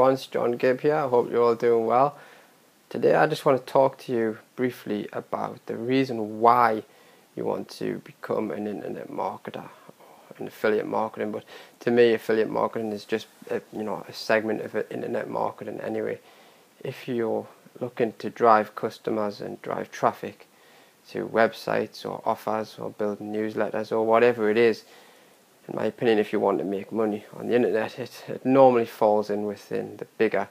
everyone, it's John Gibb here. I hope you're all doing well. Today I just want to talk to you briefly about the reason why you want to become an internet marketer, or an affiliate marketing. But to me, affiliate marketing is just a segment of internet marketing anyway. If you're looking to drive customers and drive traffic to websites or offers or building newsletters or whatever it is, in my opinion, if you want to make money on the internet, it normally falls within the bigger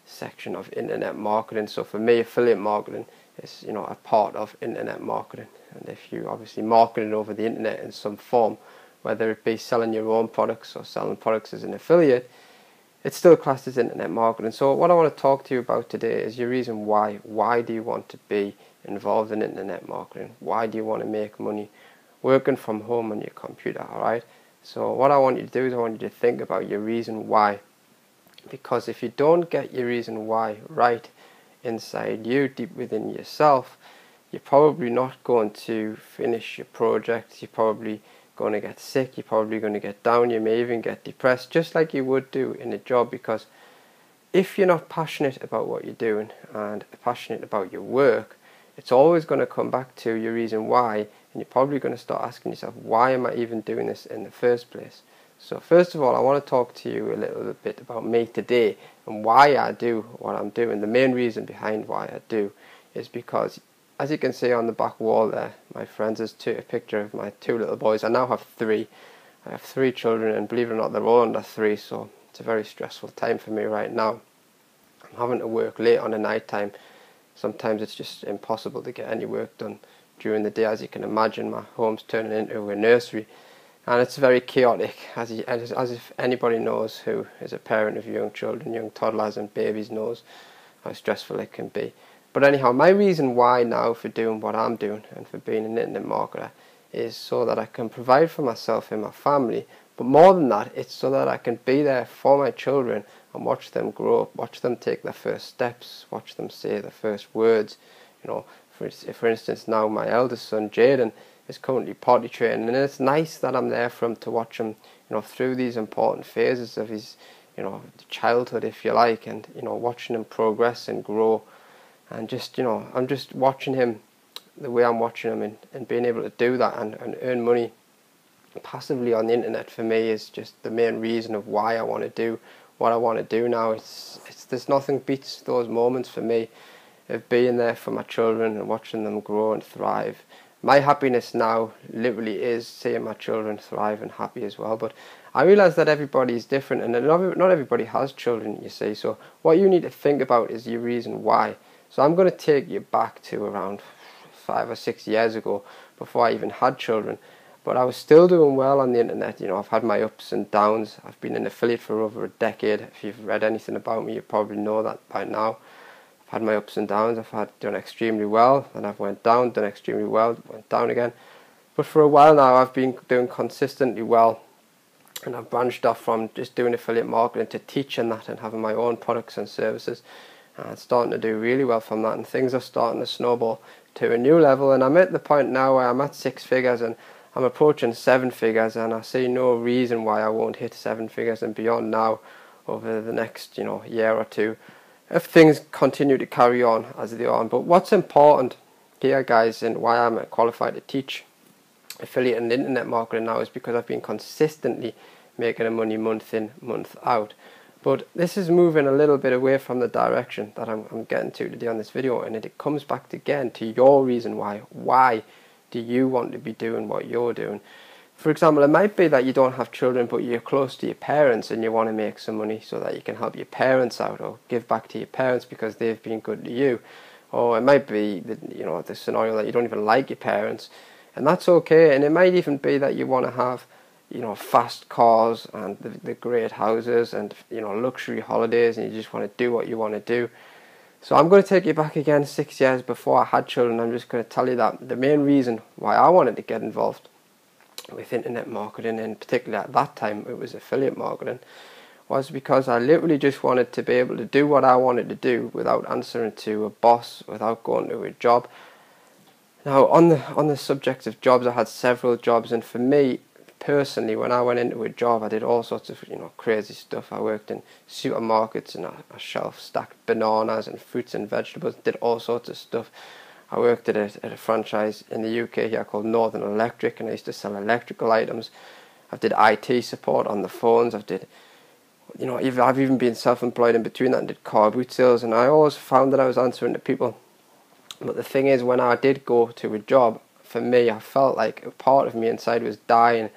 section of internet marketing. So for me, affiliate marketing is a part of internet marketing. And if you obviously marketing over the internet in some form, whether it be selling your own products or selling products as an affiliate, it's still classed as internet marketing. So what I want to talk to you about today is your reason why. Why do you want to be involved in internet marketing? Why do you want to make money working from home on your computer? Alright. So what I want you to do is I want you to think about your reason why, because if you don't get your reason why right inside you, deep within yourself, you're probably not going to finish your project. You're probably going to get sick, you're probably going to get down, you may even get depressed, just like you would do in a job. Because if you're not passionate about what you're doing and passionate about your work, it's always going to come back to your reason why. And you're probably going to start asking yourself, why am I even doing this in the first place? So first of all, I want to talk to you a little bit about me today and why I do what I'm doing. The main reason behind why I do is because, as you can see on the back wall there, my friends, is a picture of my two little boys. I now have three. I have three children, and believe it or not, they're all under 3, so it's a very stressful time for me right now. I'm having to work late on the night time. Sometimes it's just impossible to get any work done during the day. As you can imagine, my home's turning into a nursery, and it's very chaotic, as if anybody knows who is a parent of young children, young toddlers and babies, knows how stressful it can be. But anyhow, my reason why now for doing what I'm doing and for being an internet marketer is so that I can provide for myself and my family. But more than that, it's so that I can be there for my children and watch them grow up, watch them take their first steps, watch them say their first words. For instance, now my eldest son Jaden is currently potty training, and it's nice that I'm there for him to watch him, through these important phases of his, childhood, if you like, and watching him progress and grow, and just I'm just watching him the way I'm watching him, and being able to do that and earn money passively on the internet for me is just the main reason of why I want to do what I want to do now. There's nothing beats those moments for me of being there for my children and watching them grow and thrive. My happiness now literally is seeing my children thrive and happy as well. But I realise that everybody is different, and not everybody has children, you see. So what you need to think about is your reason why. So I'm going to take you back to around 5 or 6 years ago, before I even had children. But I was still doing well on the internet. I've had my ups and downs. I've been an affiliate for over a decade. If you've read anything about me, you probably know that by now. I've had my ups and downs. I've done extremely well, then I've went down, done extremely well, went down again. But for a while now, I've been doing consistently well, and I've branched off from just doing affiliate marketing to teaching that and having my own products and services, and starting to do really well from that. And things are starting to snowball to a new level, and I'm at the point now where I'm at 6 figures and I'm approaching 7 figures, and I see no reason why I won't hit 7 figures and beyond now over the next year or two, if things continue to carry on as they are. But what's important here, guys, and why I'm qualified to teach affiliate and internet marketing now, is because I've been consistently making money month in, month out. But this is moving a little bit away from the direction that I'm getting to today on this video, and it comes back again to your reason why. Why do you want to be doing what you're doing? For example, it might be that you don't have children, but you're close to your parents and you want to make some money so that you can help your parents out or give back to your parents because they've been good to you. Or it might be the scenario that you don't even like your parents, and that's okay. And it might even be that you want to have fast cars and the great houses and luxury holidays, and you just want to do what you want to do. So I'm going to take you back again 6 years before I had children. I'm just going to tell you that the main reason why I wanted to get involved with internet marketing, and particularly at that time it was affiliate marketing, was because I literally just wanted to be able to do what I wanted to do without answering to a boss, without going to a job. Now on the subject of jobs, I had several jobs, and for me personally, when I went into a job, I did all sorts of, crazy stuff. I worked in supermarkets and I shelf stacked bananas and fruits and vegetables, did all sorts of stuff. I worked at a franchise in the UK here called Northern Electric, and I used to sell electrical items. I did IT support on the phones. I've even been self-employed in between that and did car boot sales, and I always found that I was answering to people. But the thing is, when I did go to a job, for me, I felt like a part of me inside was dying,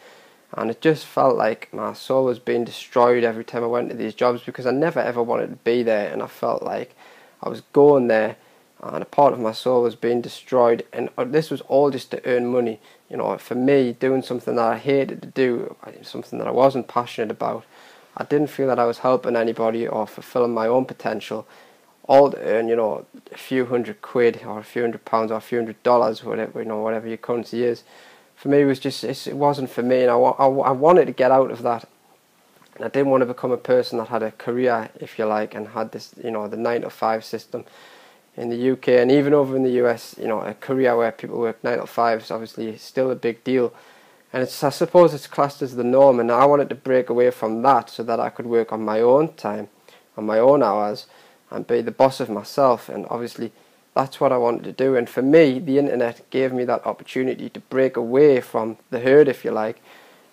and it just felt like my soul was being destroyed every time I went to these jobs, because I never ever wanted to be there, and I felt like I was going there and a part of my soul was being destroyed, and this was all just to earn money. For me, doing something that I hated to do, something that I wasn't passionate about, I didn't feel that I was helping anybody or fulfilling my own potential, all to earn, a few £100 or a few £100 or a few $100, whatever your currency is. For me, it wasn't for me, and I wanted to get out of that. And I didn't want to become a person that had a career, if you like, and had this, the 9-to-5 system in the UK, and even over in the US, a career where people work 9 to 5 is obviously still a big deal. And I suppose it's classed as the norm, and I wanted to break away from that so that I could work on my own time, on my own hours, and be the boss of myself. And obviously that's what I wanted to do. And for me, the internet gave me that opportunity to break away from the herd, if you like,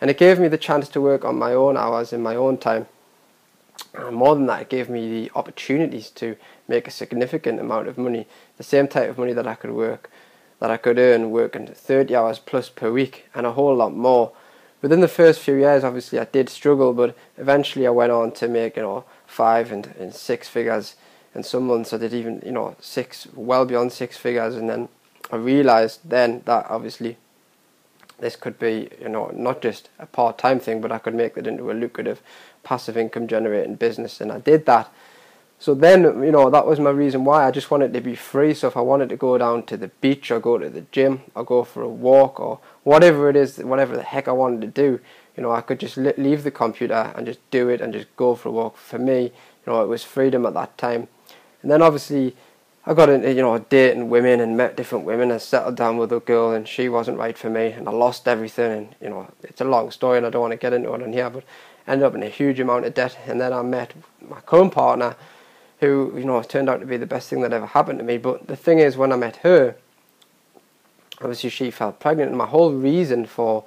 and it gave me the chance to work on my own hours in my own time. And more than that, it gave me the opportunities to make a significant amount of money, the same type of money that I could earn working 30 hours plus per week, and a whole lot more. Within the first few years, obviously, I did struggle, but eventually I went on to make, 5 and 6 figures. And some months I did even, well beyond 6 figures. And then I realized then that obviously this could be, not just a part-time thing, but I could make it into a lucrative passive income generating business, and I did that. So then, that was my reason why. I just wanted to be free. So if I wanted to go down to the beach or go to the gym or go for a walk or whatever it is, whatever the heck I wanted to do, I could just leave the computer and just do it and just go for a walk. For me, it was freedom at that time. And then obviously I got into, dating women and met different women and settled down with a girl, and she wasn't right for me, and I lost everything, and, it's a long story and I don't want to get into it on here, but ended up in a huge amount of debt. And then I met my current partner, who, turned out to be the best thing that ever happened to me. But the thing is, when I met her, obviously she fell pregnant, and my whole reason for,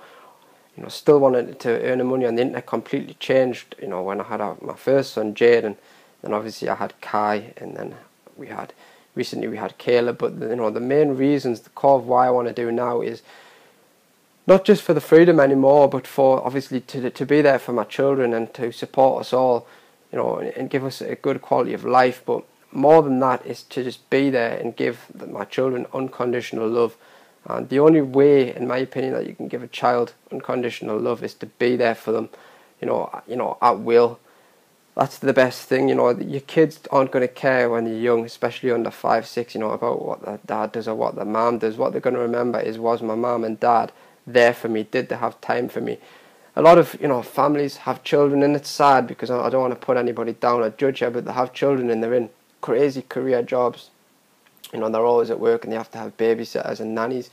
still wanting to earn money on the internet completely changed, when I had my first son, Jade, and then obviously I had Kai, and then recently we had Caleb. But, the main reasons, the core of why I want to do now is not just for the freedom anymore, but for obviously to be there for my children and to support us all, and give us a good quality of life. But more than that is to just be there and give my children unconditional love. And the only way, in my opinion, that you can give a child unconditional love is to be there for them, at will. That's the best thing. Your kids aren't going to care when you're young, especially under 5, 6, about what their dad does or what their mom does. What they're going to remember is, was my mom and dad there for me? Did they have time for me? A lot of families have children, and it's sad, because I don't want to put anybody down or judge her, but they have children and they're in crazy career jobs. They're always at work and they have to have babysitters and nannies,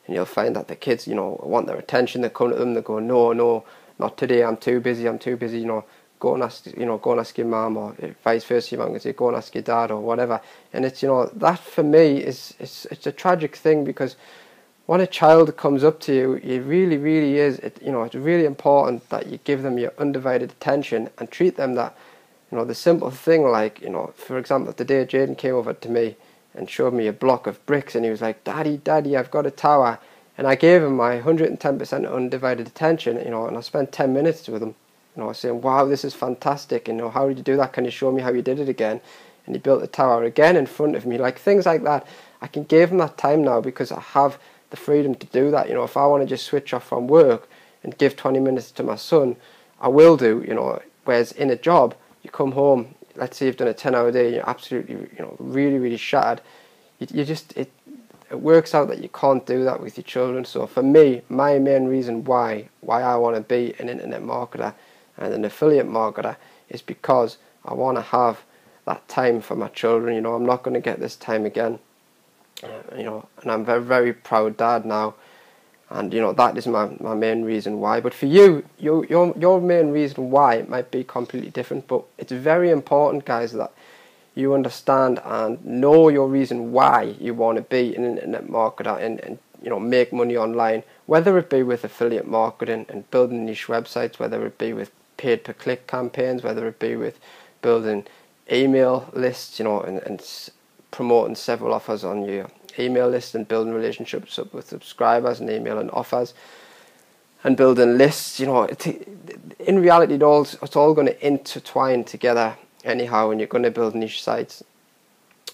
and you'll find that the kids want their attention. They come to them, they go, no, not today, I'm too busy, go and ask your mum, or vice versa. Your mum can say, go and ask your dad, or whatever. And it's that for me it's a tragic thing, because when a child comes up to you, it really, really is, it's really important that you give them your undivided attention and treat them that, the simple thing, like, for example, today Jaden came over to me and showed me a block of bricks, and he was like, Daddy, I've got a tower. And I gave him my 110% undivided attention, and I spent 10 minutes with him, saying, wow, this is fantastic, how did you do that? Can you show me how you did it again? And he built the tower again in front of me, like things like that. I can give him that time now because I have the freedom to do that. If I want to just switch off from work and give 20 minutes to my son, I will do, whereas in a job, you come home, let's say you've done a 10-hour day, you're absolutely, really, really shattered. It works out that you can't do that with your children. So for me, my main reason why I want to be an internet marketer and an affiliate marketer is because I want to have that time for my children. I'm not going to get this time again. And I'm a very, very proud dad now. And that is my main reason why. But for you, your main reason why might be completely different. But it's very important, guys, that you understand and know your reason why you want to be an internet marketer and make money online, whether it be with affiliate marketing and building niche websites, whether it be with paid per click campaigns, whether it be with building email lists, and promoting several offers on your email list and building relationships up with subscribers and emailing offers and building lists. In reality, it's all going to intertwine together anyhow, and you're going to build niche sites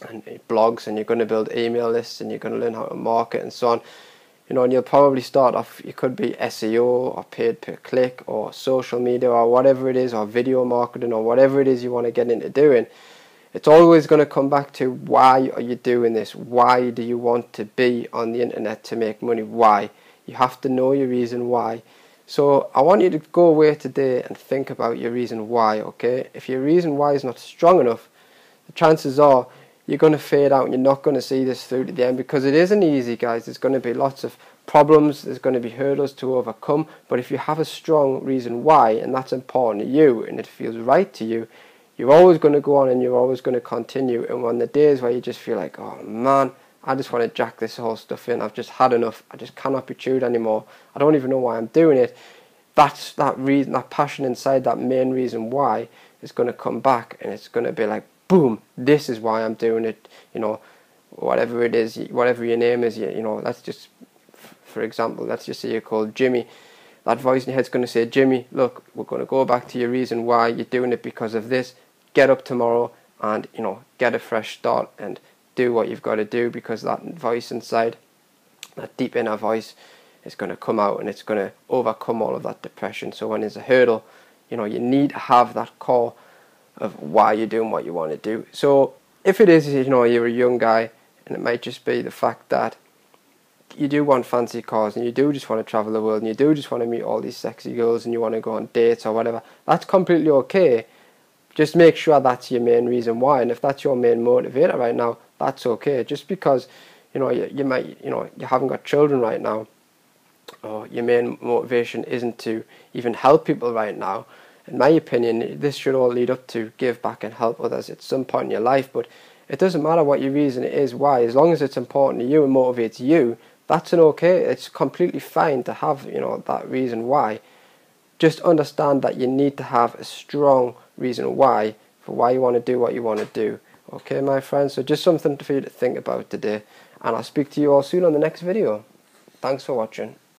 and blogs, and you're going to build email lists, and you're going to learn how to market and so on. And you'll probably start off, it could be SEO or paid per click or social media or whatever it is, or video marketing or whatever it is you want to get into doing. It's always going to come back to, why are you doing this? Why do you want to be on the internet to make money? Why? You have to know your reason why. So I want you to go away today and think about your reason why, okay? If your reason why is not strong enough, the chances are you're going to fade out and you're not going to see this through to the end, because it isn't easy, guys. There's going to be lots of problems, there's going to be hurdles to overcome, but if you have a strong reason why, and that's important to you, and it feels right to you, you're always going to go on and you're always going to continue. And on the days where you just feel like, oh man, I just want to jack this whole stuff in, I've just had enough, I just cannot be chewed anymore, I don't even know why I'm doing it, that's that reason, that passion inside, that main reason why is going to come back, and it's going to be like, boom, this is why I'm doing it. Whatever it is, whatever your name is, let's just, for example, let's just say you're called Jimmy. That voice in your head's going to say, Jimmy, look, we're going to go back to your reason why you're doing it, because of this. Get up tomorrow and get a fresh start and do what you've got to do, because that voice inside, that deep inner voice, is going to come out and it's going to overcome all of that depression. So when there's a hurdle, you need to have that core of why you're doing what you want to do. So if it is, you're a young guy, and it might just be the fact that you do want fancy cars, and you do just want to travel the world, and you do just want to meet all these sexy girls, and you want to go on dates or whatever, that's completely okay. Just make sure that's your main reason why, and if that's your main motivator right now, that's okay. Just because you might you haven't got children right now, or your main motivation isn't to even help people right now, in my opinion, this should all lead up to give back and help others at some point in your life. But it doesn't matter what your reason is why, as long as it's important to you and motivates you, that's okay. It's completely fine to have that reason why. Just understand that you need to have a strong reason why for why you want to do what you want to do. Okay, my friends, so just something for you to think about today, and I'll speak to you all soon on the next video. Thanks for watching.